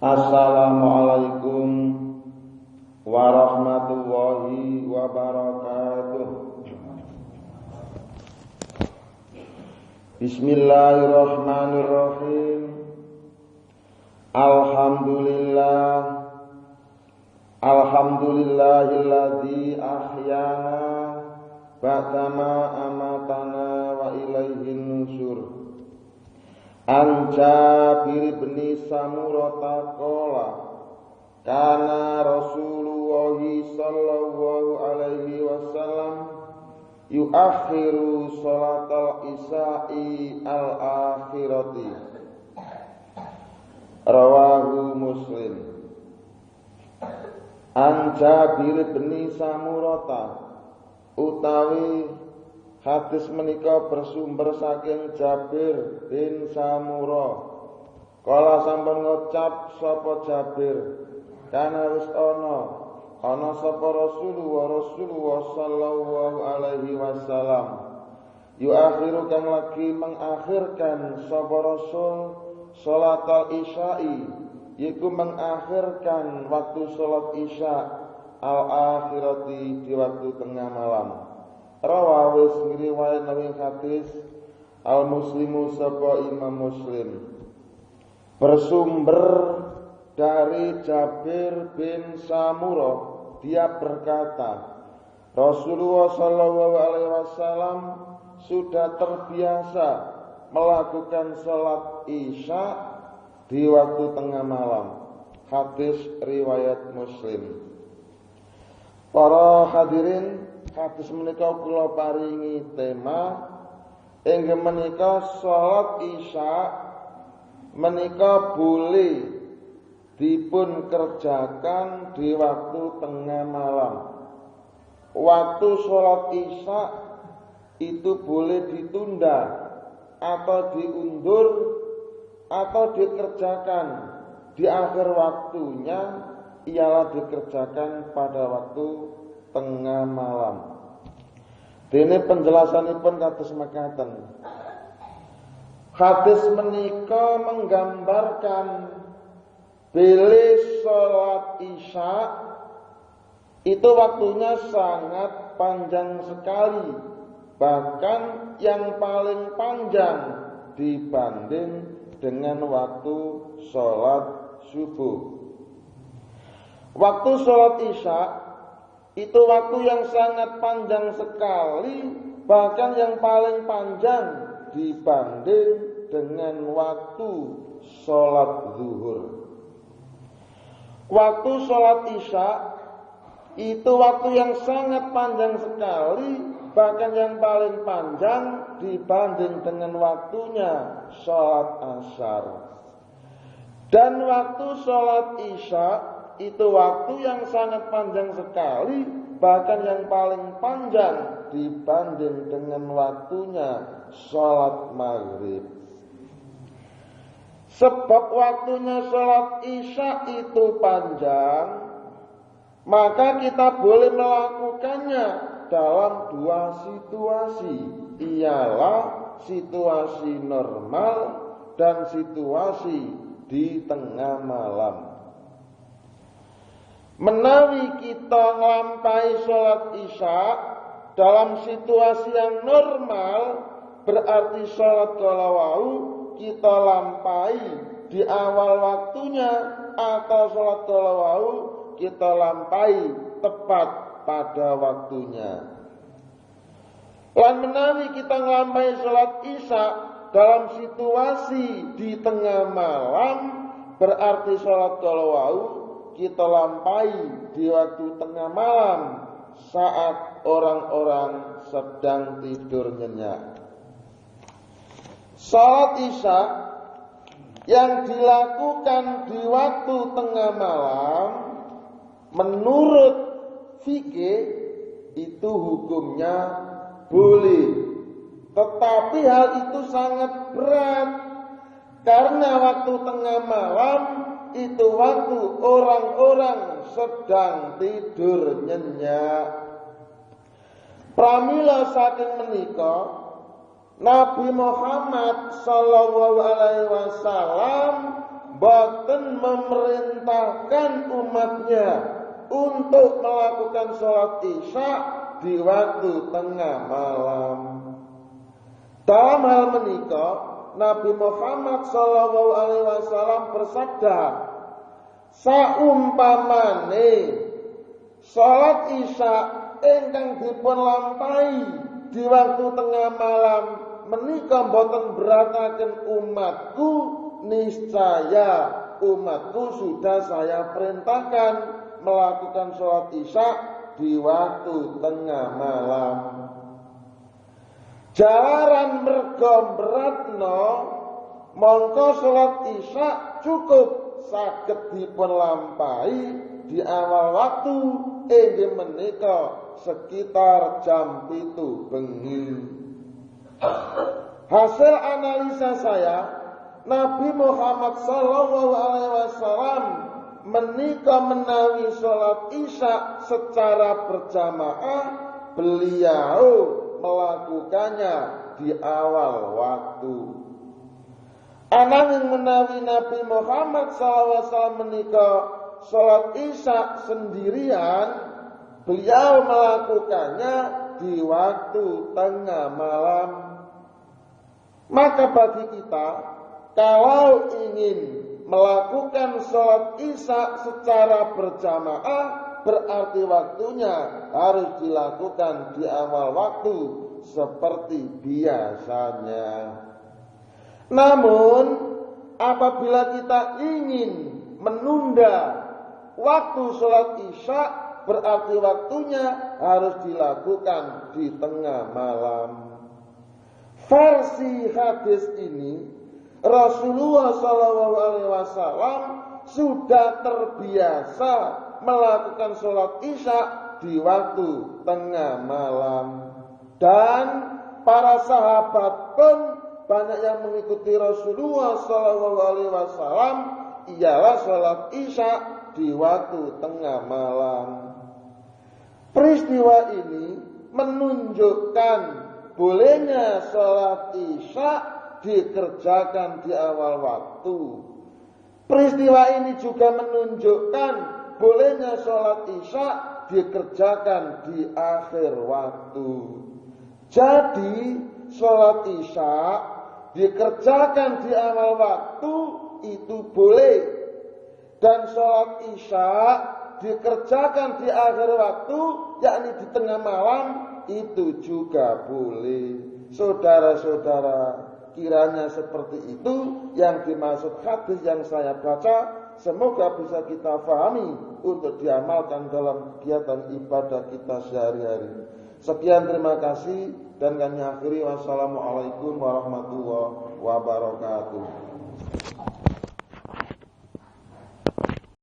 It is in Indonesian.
Assalamualaikum warahmatullahi wabarakatuh. Bismillahirrahmanirrahim. Alhamdulillahilladzi ahyana ba'dama amatana wa ilaihin nusyur. An Jabir bin Samurah qala kana Rasulullah sallallahu alaihi wasallam yuakhiru salatal isya'i al-akhirati. Rawahu Muslim. An Jabir bin Samurah utawi hadis menika bersumber saking Jabir bin Samurah. Kala sampun ngucap sapa Jabir, kana wis ana sapa Rasulullah sallallahu alaihi wasallam yuakhiru kang lagi mengakhirkan sapa Rasul salatal isya'i, yaiku mengakhirkan waktu salat isya al-akhirati di waktu tengah malam. Rawawis ngriwayat nang hadis Al-Muslimu sapa Imam Muslim bersumber dari Jabir bin Samurah. Dia berkata, Rasulullah sallallahu alaihi wasallam sudah terbiasa melakukan salat isya di waktu tengah malam. Hadis riwayat Muslim. Para hadirin, hadis menika kula paringi tema inggih menika salat isya menika boleh dipun kerjakan di waktu tengah malam. Waktu salat isya itu boleh ditunda atau diundur atau dikerjakan di akhir waktunya, ialah dikerjakan pada waktu tengah malam. Dene penjelasanipun kados mekaten. Hadis menika menggambarkan bilih salat isya itu waktunya sangat panjang sekali, bahkan yang paling panjang dibanding dengan waktu salat subuh. Waktu salat isya itu waktu yang sangat panjang sekali, bahkan yang paling panjang dibanding dengan waktu salat zuhur. Waktu salat isya itu waktu yang sangat panjang sekali, bahkan yang paling panjang dibanding dengan waktunya salat asar. Dan waktu salat isya itu waktu yang sangat panjang sekali, bahkan yang paling panjang dibanding dengan waktunya salat maghrib. Sebab waktunya salat isya itu panjang, maka kita boleh melakukannya dalam dua situasi, ialah situasi normal dan situasi di tengah malam. Menawi kita nglampahi salat isya dalam situasi yang normal, berarti salat kala wau kita lampahi di awal waktunya, atau salat kala wau kita lampahi tepat pada waktunya. Lan menawi kita nglampahi salat isya dalam situasi di tengah malam, berarti salat kala wau kita lampahi di waktu tengah malam saat orang-orang sedang tidur nyenyak. Salat isya yang dilakukan di waktu tengah malam menurut fikih itu hukumnya boleh, tetapi hal itu sangat berat karena waktu tengah malam itu waktu orang-orang sedang tidur nyenyak. Pramila saking menika Nabi Muhammad sallallahu alaihi wasallam boten memerintahkan umatnya untuk melakukan sholat isya di waktu tengah malam. Dalam hal menikah, Nabi Muhammad SAW bersabda, saumpamane sholat isya ingkang dipun lampahi di waktu tengah malam menika boten berataken umatku, niscaya umatku sudah saya perintahkan melakukan sholat isya di waktu tengah malam. Jalaran merga beratno mongko sholat isya cukup saged dipun lampahi di awal waktu inggih menika sekitar jam 7 bengi. Hasil analisa saya, Nabi Muhammad SAW menika menawi sholat isya secara berjamaah, beliau melakukannya di awal waktu. Ananging menawi Nabi Muhammad SAW menika sholat isya sendirian, beliau melakukannya di waktu tengah malam. Maka bagi kita, kalau ingin melakukan sholat isya secara berjamaah, berarti waktunya harus dilakukan di awal waktu seperti biasanya. Namun apabila kita ingin menunda waktu sholat isya, berarti waktunya harus dilakukan di tengah malam. Versi hadis ini, Rasulullah SAW sudah terbiasa melakukan sholat isya di waktu tengah malam, dan para sahabat pun banyak yang mengikuti Rasulullah SAW ialah sholat isya di waktu tengah malam. Peristiwa ini menunjukkan bolehnya sholat isya dikerjakan di awal waktu. Peristiwa ini juga menunjukkan bolehnya sholat isya dikerjakan di akhir waktu. Jadi sholat isya dikerjakan di awal waktu itu boleh, dan sholat isya dikerjakan di akhir waktu, yakni di tengah malam, itu juga boleh. Saudara-saudara, kiranya seperti itu yang dimaksud hadis yang saya baca, semoga bisa kita pahami untuk diamalkan dalam kegiatan ibadah kita sehari-hari. Sekian, terima kasih, dan kami akhiri. Wassalamualaikum warahmatullahi wabarakatuh.